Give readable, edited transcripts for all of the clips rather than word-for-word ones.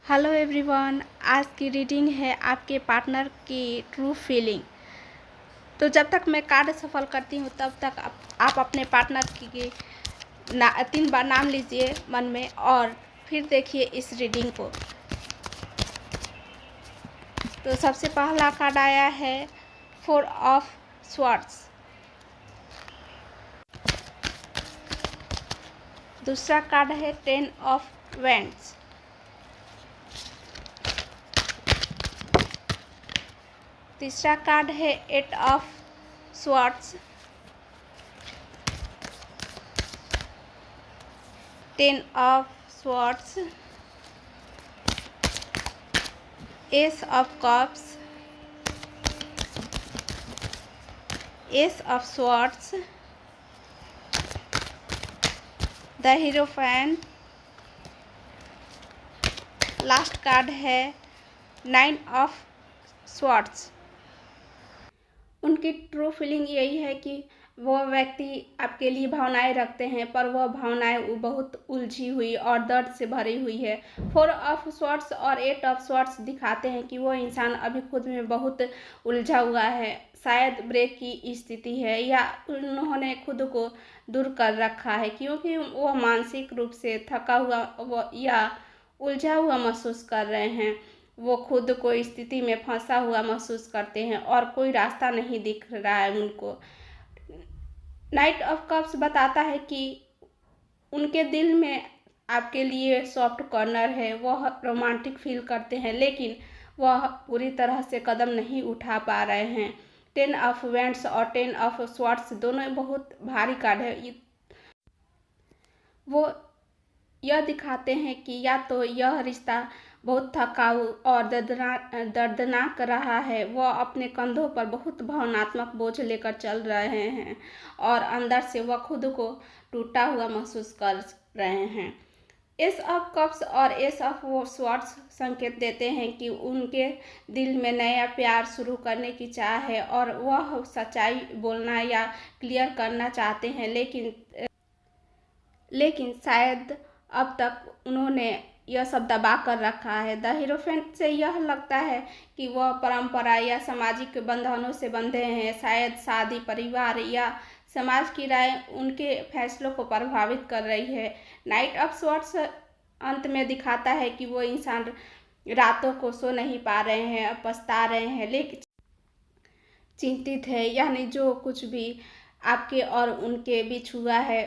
Hello everyone, आज की reading है आपके पार्टनर की ट्रू फीलिंग। तो जब तक मैं कार्ड सफल करती हूँ तब तक आप अपने पार्टनर की 3 बार नाम लीजिए मन में और फिर देखिए इस रीडिंग को। तो सबसे पहला कार्ड आया है 4 ऑफ स्वॉर्ड्स, दूसरा कार्ड है 10 ऑफ वैंड्स, तीसरा कार्ड है 8 of swords, 10 of swords, ace of cups, ace of swords, the hierophant, last card है 9 ऑफ स्वॉर्ड्स। उनकी ट्रू फीलिंग यही है कि वह व्यक्ति आपके लिए भावनाएं रखते हैं, पर वह भावनाएं बहुत उलझी हुई और दर्द से भरी हुई है। 4 ऑफ स्वॉर्ड्स और 8 ऑफ स्वॉर्ड्स दिखाते हैं कि वह इंसान अभी खुद में बहुत उलझा हुआ है, शायद ब्रेक की स्थिति है या उन्होंने खुद को दूर कर रखा है क्योंकि वह मानसिक रूप से थका हुआ या उलझा हुआ महसूस कर रहे हैं। वो खुद को स्थिति में फंसा हुआ महसूस करते हैं और कोई रास्ता नहीं दिख रहा है उनको। नाइट ऑफ कप्स बताता है कि उनके दिल में आपके लिए सॉफ्ट कॉर्नर है, वह रोमांटिक फील करते हैं लेकिन वह पूरी तरह से कदम नहीं उठा पा रहे हैं। 10 ऑफ वैंड्स और 10 ऑफ स्वॉर्ड्स दोनों बहुत भारी कार्ड है। वो यह दिखाते हैं कि या तो यह रिश्ता बहुत थकाऊ और दर्दनाक रहा है, वह अपने कंधों पर बहुत भावनात्मक बोझ लेकर चल रहे हैं और अंदर से वह खुद को टूटा हुआ महसूस कर रहे हैं। एस ऑफ कप्स और एस ऑफ स्वॉर्ड्स संकेत देते हैं कि उनके दिल में नया प्यार शुरू करने की चाह है और वह सच्चाई बोलना या क्लियर करना चाहते हैं, लेकिन शायद अब तक उन्होंने यह सब दबा कर रखा है। द हीरोफेंट से यह लगता है कि वह परंपरा या सामाजिक बंधनों से बंधे हैं, शायद शादी, परिवार या समाज की राय उनके फैसलों को प्रभावित कर रही है। नाइट ऑफ स्वॉर्ड्स अंत में दिखाता है कि वो इंसान रातों को सो नहीं पा रहे हैं, पछता रहे हैं, लेकिन चिंतित है, यानी जो कुछ भी आपके और उनके बीच हुआ है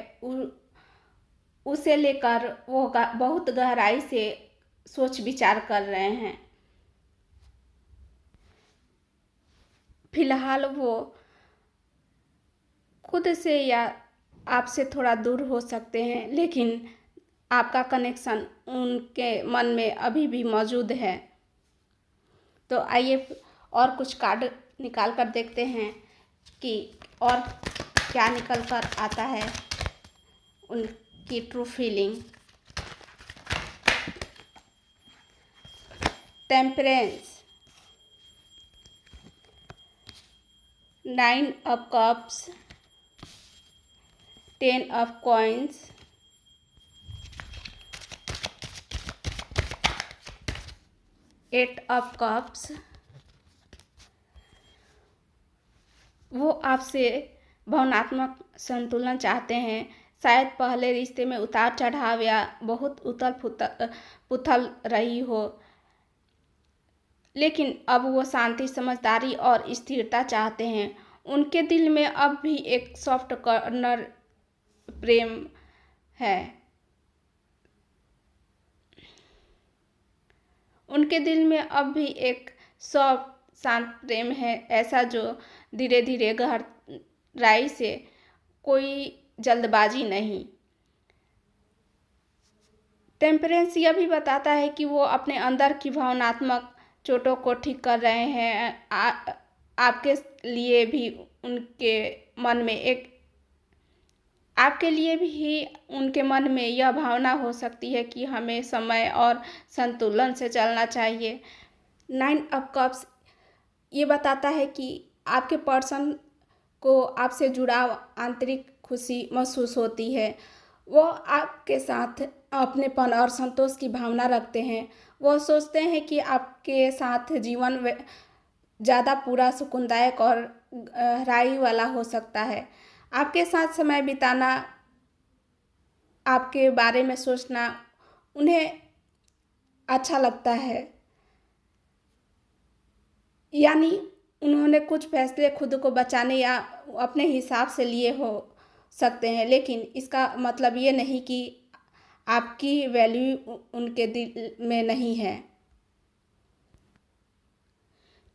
उसे लेकर वो बहुत गहराई से सोच विचार कर रहे हैं। फिलहाल वो खुद से या आपसे थोड़ा दूर हो सकते हैं, लेकिन आपका कनेक्शन उनके मन में अभी भी मौजूद है। तो आइए और कुछ कार्ड निकाल कर देखते हैं कि और क्या निकल कर आता है उनकी true feeling. Temperance, 9 of cups, 10 of coins, 8 of cups. वो आपसे भावनात्मक संतुलन चाहते हैं, शायद पहले रिश्ते में उतार चढ़ाव या बहुत उथल पुथल रही हो, लेकिन अब वो शांति, समझदारी और स्थिरता चाहते हैं। उनके दिल में अब भी एक सॉफ्ट कॉर्नर प्रेम है। उनके दिल में अब भी एक सॉफ्ट शांत प्रेम है, ऐसा जो धीरे धीरे गहराई से, कोई जल्दबाजी नहीं। टेम्परेंस यह भी बताता है कि वो अपने अंदर की भावनात्मक चोटों को ठीक कर रहे हैं। आपके लिए भी उनके मन में यह भावना हो सकती है कि हमें समय और संतुलन से चलना चाहिए। 9 ऑफ कप्स ये बताता है कि आपके पर्सन को आपसे जुड़ाव, आंतरिक खुशी महसूस होती है। वो आपके साथ अपनेपन और संतोष की भावना रखते हैं। वो सोचते हैं कि आपके साथ जीवन ज़्यादा पूरा सुकूनदायक और गहराई वाला हो सकता है। आपके साथ समय बिताना, आपके बारे में सोचना उन्हें अच्छा लगता है। यानी उन्होंने कुछ फैसले खुद को बचाने या अपने हिसाब से लिए हो सकते हैं, लेकिन इसका मतलब ये नहीं कि आपकी वैल्यू उनके दिल में नहीं है।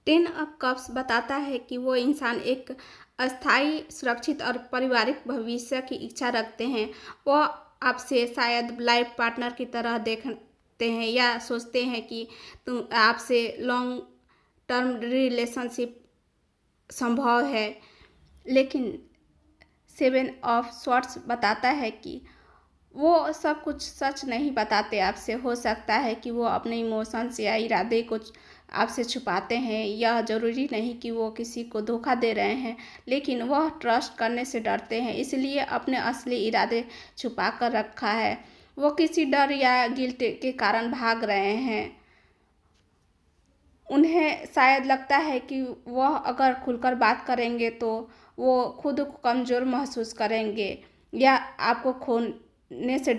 10 ऑफ कप्स बताता है कि वो इंसान एक अस्थायी, सुरक्षित और पारिवारिक भविष्य की इच्छा रखते हैं। वो आपसे शायद लाइफ पार्टनर की तरह देखते हैं या सोचते हैं कि तुम आपसे लॉन्ग टर्म रिलेशनशिप संभव है। लेकिन 7 ऑफ स्वॉर्ड्स बताता है कि वो सब कुछ सच नहीं बताते आपसे। हो सकता है कि वो अपने इमोशंस या इरादे को आपसे छुपाते हैं। यह ज़रूरी नहीं कि वो किसी को धोखा दे रहे हैं, लेकिन वह ट्रस्ट करने से डरते हैं, इसलिए अपने असली इरादे छुपा कर रखा है। वो किसी डर या गिल्ट के कारण भाग रहे हैं। उन्हें शायद लगता है कि वह अगर खुलकर बात करेंगे तो वो खुद को कमज़ोर महसूस करेंगे या आपको खोने से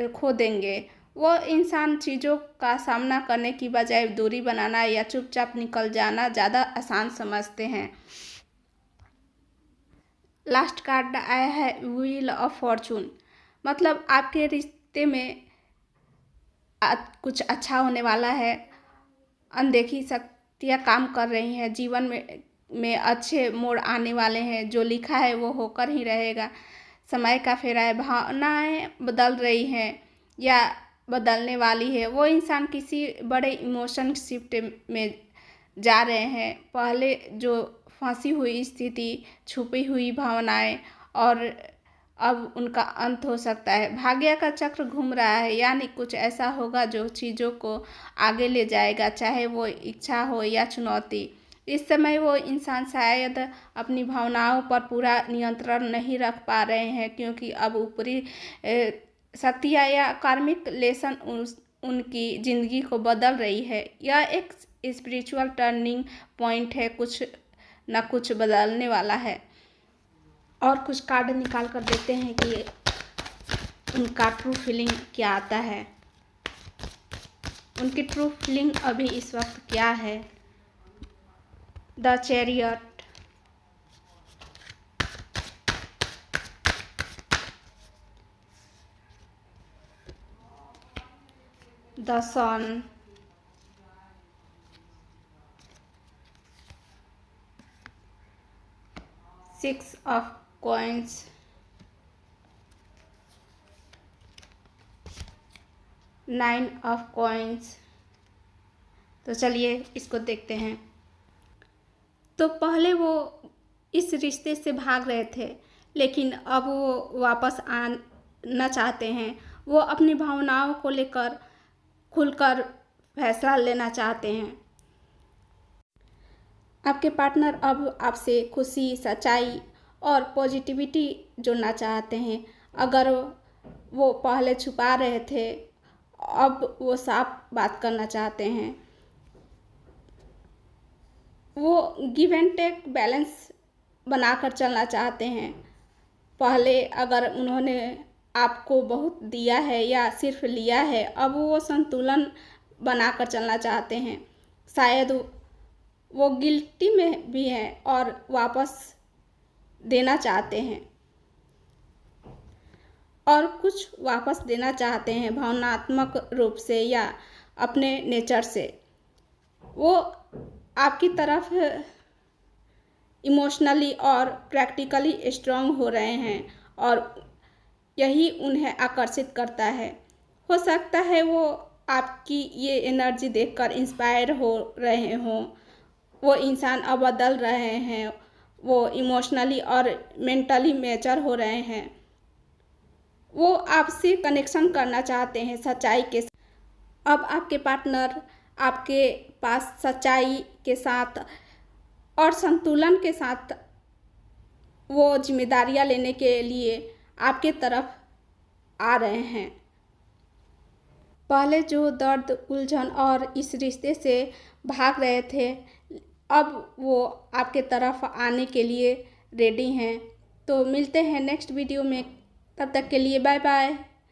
खो देंगे। वो इंसान चीज़ों का सामना करने की बजाय दूरी बनाना या चुपचाप निकल जाना ज़्यादा आसान समझते हैं। लास्ट कार्ड आया है व्हील ऑफ फॉर्चून। मतलब आपके रिश्ते में कुछ अच्छा होने वाला है। अनदेखी शक्तियाँ काम कर रही हैं। जीवन में अच्छे मोड़ आने वाले हैं। जो लिखा है वो होकर ही रहेगा। समय का फेरा है। भावनाएं बदल रही हैं या बदलने वाली है। वो इंसान किसी बड़े इमोशन शिफ्ट में जा रहे हैं। पहले जो फंसी हुई स्थिति, छुपी हुई भावनाएं और अब उनका अंत हो सकता है। भाग्य का चक्र घूम रहा है, यानी कुछ ऐसा होगा जो चीज़ों को आगे ले जाएगा, चाहे वो इच्छा हो या चुनौती। इस समय वो इंसान शायद अपनी भावनाओं पर पूरा नियंत्रण नहीं रख पा रहे हैं, क्योंकि अब ऊपरी शक्तियाँ या कार्मिक लेसन उनकी ज़िंदगी को बदल रही है। यह एक स्पिरिचुअल टर्निंग पॉइंट है। कुछ न कुछ बदलने वाला है। और कुछ कार्ड निकाल कर देते हैं कि उनका ट्रू फीलिंग क्या आता है। उनकी ट्रू फीलिंग अभी इस वक्त क्या है। The chariot, the sun, six of coins, 9 of coins. तो चलिए इसको देखते हैं। तो पहले वो इस रिश्ते से भाग रहे थे, लेकिन अब वो वापस आना चाहते हैं। वो अपनी भावनाओं को लेकर खुलकर फैसला लेना चाहते हैं। आपके पार्टनर अब आपसे खुशी, सच्चाई और पॉजिटिविटी जोड़ना चाहते हैं। अगर वो पहले छुपा रहे थे, अब वो साफ बात करना चाहते हैं। वो गिव एंड टेक बैलेंस बनाकर चलना चाहते हैं। पहले अगर उन्होंने आपको बहुत दिया है या सिर्फ लिया है, अब वो संतुलन बनाकर चलना चाहते हैं। शायद वो गिल्टी में भी हैं और वापस देना चाहते हैं और कुछ वापस देना चाहते हैं, भावनात्मक रूप से या अपने नेचर से। वो आपकी तरफ इमोशनली और प्रैक्टिकली स्ट्रांग हो रहे हैं और यही उन्हें आकर्षित करता है। हो सकता है वो आपकी ये एनर्जी देखकर इंस्पायर हो रहे हों। वो इंसान अब बदल रहे हैं। वो इमोशनली और मेंटली मैच्योर हो रहे हैं। वो आपसे कनेक्शन करना चाहते हैं सच्चाई के साथ। अब आपके पार्टनर आपके पास सच्चाई के साथ और संतुलन के साथ वो जिम्मेदारियां लेने के लिए आपके तरफ आ रहे हैं। पहले जो दर्द, उलझन और इस रिश्ते से भाग रहे थे, अब वो आपके तरफ आने के लिए रेडी हैं। तो मिलते हैं नेक्स्ट वीडियो में, तब तक के लिए बाय बाय।